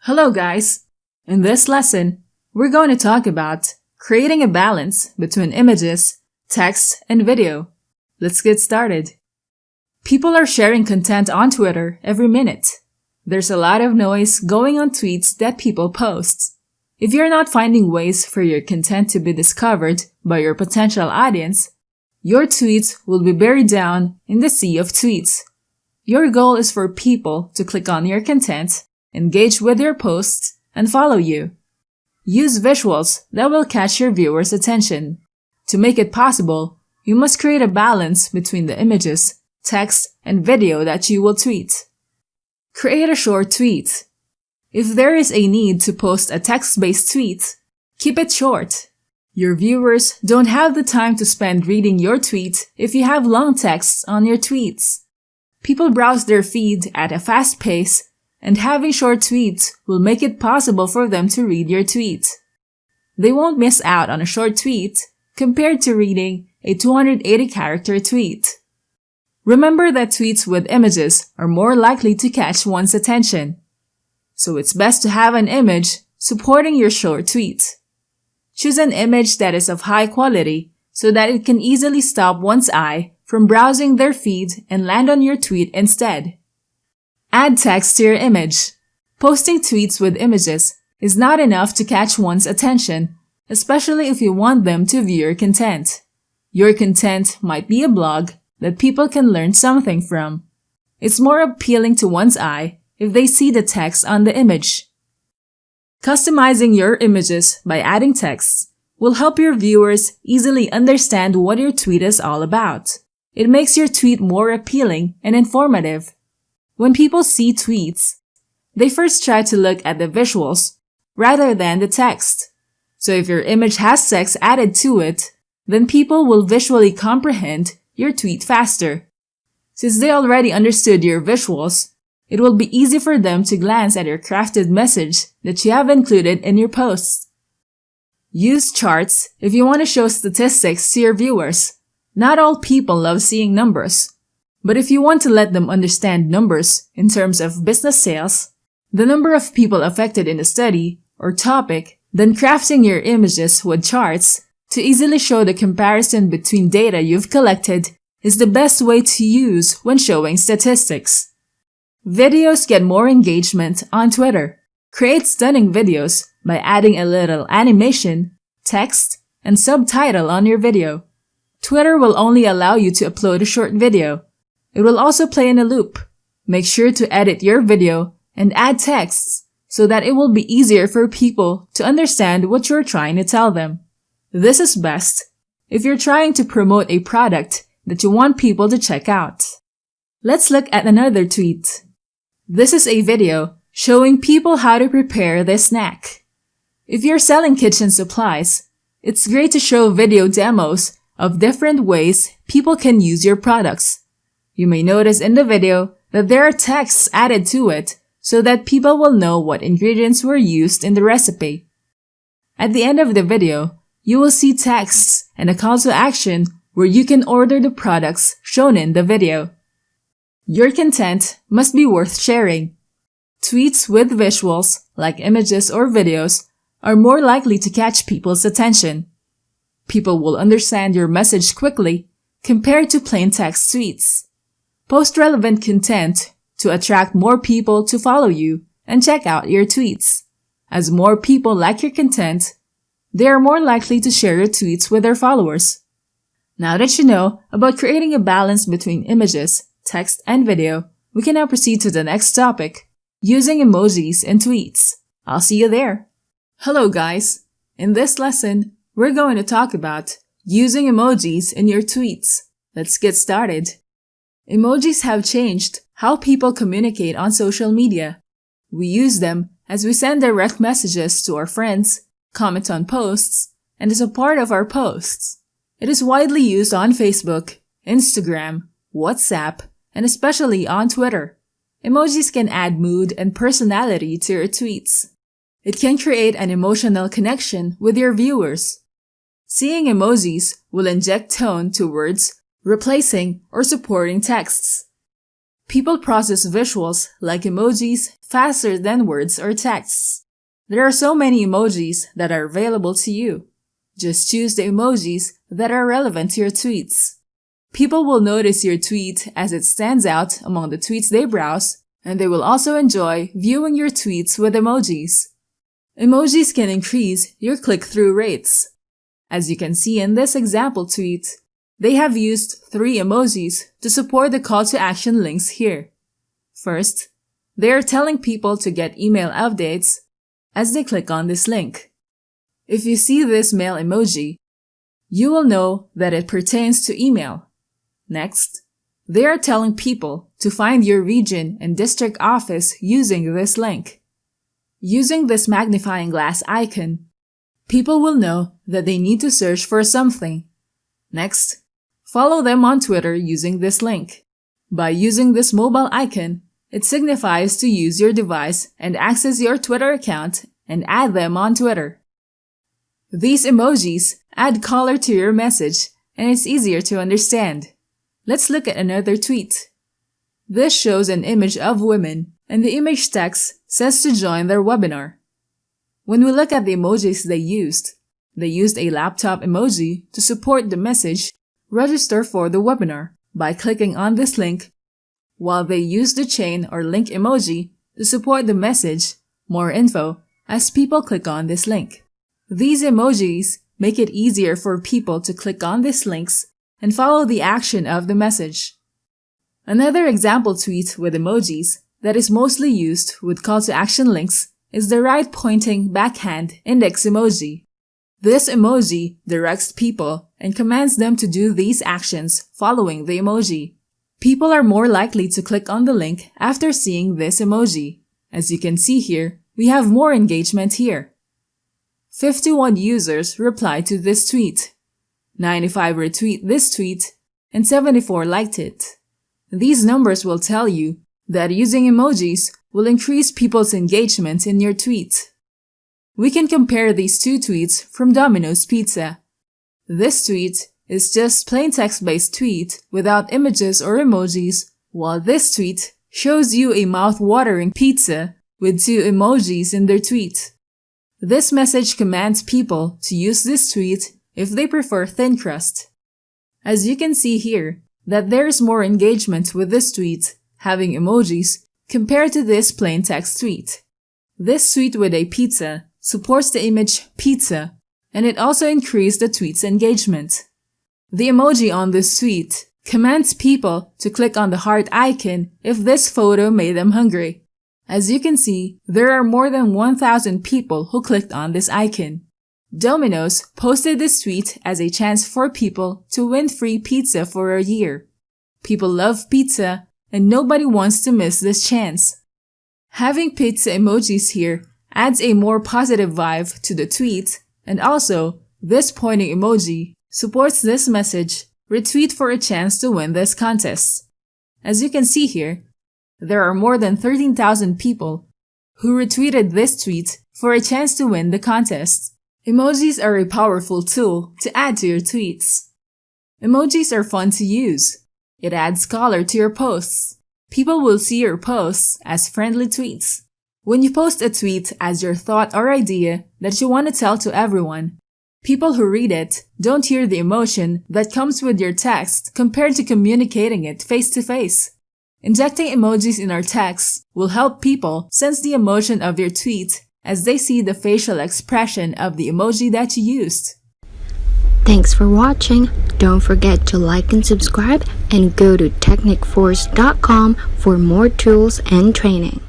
Hello guys! In this lesson, we're going to talk about creating a balance between images, text, and video. Let's get started. People are sharing content on Twitter every minute. There's a lot of noise going on tweets that people post. If you're not finding ways for your content to be discovered by your potential audience, your tweets will be buried down in the sea of tweets. Your goal is for people to click on your content, engage with your posts, and follow you. Use visuals that will catch your viewers' attention. To make it possible, you must create a balance between the images, text, and video that you will tweet. Create a short tweet. If there is a need to post a text-based tweet, keep it short. Your viewers don't have the time to spend reading your tweet if you have long texts on your tweets. People browse their feed at a fast pace, and having short tweets will make it possible for them to read your tweet. They won't miss out on a short tweet compared to reading a 280-character tweet. Remember that tweets with images are more likely to catch one's attention. So it's best to have an image supporting your short tweet. Choose an image that is of high quality so that it can easily stop one's eye from browsing their feed and land on your tweet instead. Add text to your image. Posting tweets with images is not enough to catch one's attention, especially if you want them to view your content. Your content might be a blog that people can learn something from. It's more appealing to one's eye if they see the text on the image. Customizing your images by adding text will help your viewers easily understand what your tweet is all about. It makes your tweet more appealing and informative. When people see tweets, they first try to look at the visuals rather than the text. So if your image has text added to it, then people will visually comprehend your tweet faster. Since they already understood your visuals, it will be easy for them to glance at your crafted message that you have included in your posts. Use charts if you want to show statistics to your viewers. Not all people love seeing numbers. But if you want to let them understand numbers in terms of business sales, the number of people affected in a study or topic, then crafting your images with charts to easily show the comparison between data you've collected is the best way to use when showing statistics. Videos get more engagement on Twitter. Create stunning videos by adding a little animation, text, and subtitle on your video. Twitter will only allow you to upload a short video. It will also play in a loop. Make sure to edit your video and add texts so that it will be easier for people to understand what you're trying to tell them. This is best if you're trying to promote a product that you want people to check out. Let's look at another tweet. This is a video showing people how to prepare this snack. If you're selling kitchen supplies, it's great to show video demos of different ways people can use your products. You may notice in the video that there are texts added to it so that people will know what ingredients were used in the recipe. At the end of the video, you will see texts and a call to action where you can order the products shown in the video. Your content must be worth sharing. Tweets with visuals, like images or videos, are more likely to catch people's attention. People will understand your message quickly compared to plain text tweets. Post relevant content to attract more people to follow you and check out your tweets. As more people like your content, they are more likely to share your tweets with their followers. Now that you know about creating a balance between images, text, and video, we can now proceed to the next topic, using emojis in tweets. I'll see you there. Hello guys! In this lesson, we're going to talk about using emojis in your tweets. Let's get started. Emojis have changed how people communicate on social media. We use them as we send direct messages to our friends, comment on posts, and as a part of our posts. It is widely used on Facebook, Instagram, WhatsApp, and especially on Twitter. Emojis can add mood and personality to your tweets. It can create an emotional connection with your viewers. Seeing emojis will inject tone to words, replacing or supporting texts. People process visuals like emojis faster than words or texts. There are so many emojis that are available to you. Just choose the emojis that are relevant to your tweets. People will notice your tweet as it stands out among the tweets they browse, and they will also enjoy viewing your tweets with emojis. Emojis can increase your click-through rates. As you can see in this example tweet, they have used 3 emojis to support the call to action links here. First, they are telling people to get email updates as they click on this link. If you see this mail emoji, you will know that it pertains to email. Next, they are telling people to find your region and district office using this link. Using this magnifying glass icon, people will know that they need to search for something. Next, follow them on Twitter using this link. By using this mobile icon, it signifies to use your device and access your Twitter account and add them on Twitter. These emojis add color to your message and it's easier to understand. Let's look at another tweet. This shows an image of women and the image text says to join their webinar. When we look at the emojis they used a laptop emoji to support the message, register for the webinar by clicking on this link, while they used the chain or link emoji to support the message, more info, as people click on this link. These emojis make it easier for people to click on these links and follow the action of the message. Another example tweet with emojis that is mostly used with call to action links is the right pointing backhand index emoji. This emoji directs people and commands them to do these actions following the emoji. People are more likely to click on the link after seeing this emoji. As you can see here, we have more engagement here. 51 users replied to this tweet. 95 retweet this tweet, and 74 liked it. These numbers will tell you that using emojis will increase people's engagement in your tweet. We can compare these 2 tweets from Domino's Pizza. This tweet is just plain text-based tweet without images or emojis, while this tweet shows you a mouth-watering pizza with 2 emojis in their tweet. This message commands people to use this tweet if they prefer thin crust. As you can see here, that there is more engagement with this tweet having emojis compared to this plain text tweet. This tweet with a pizza supports the image pizza, and it also increased the tweet's engagement. The emoji on this tweet commands people to click on the heart icon if this photo made them hungry. As you can see, there are more than 1,000 people who clicked on this icon. Dominos posted this tweet as a chance for people to win free pizza for a year. People love pizza, and nobody wants to miss this chance. Having pizza emojis here adds a more positive vibe to the tweet, and also, this pointing emoji supports this message, retweet for a chance to win this contest. As you can see here, there are more than 13,000 people who retweeted this tweet for a chance to win the contest. Emojis are a powerful tool to add to your tweets. Emojis are fun to use. It adds color to your posts. People will see your posts as friendly tweets. When you post a tweet as your thought or idea that you want to tell to everyone, people who read it don't hear the emotion that comes with your text compared to communicating it face to face. Injecting emojis in our text will help people sense the emotion of your tweet as they see the facial expression of the emoji that you used. Thanks for watching. Don't forget to like and subscribe and go to technicforce.com for more tools and training.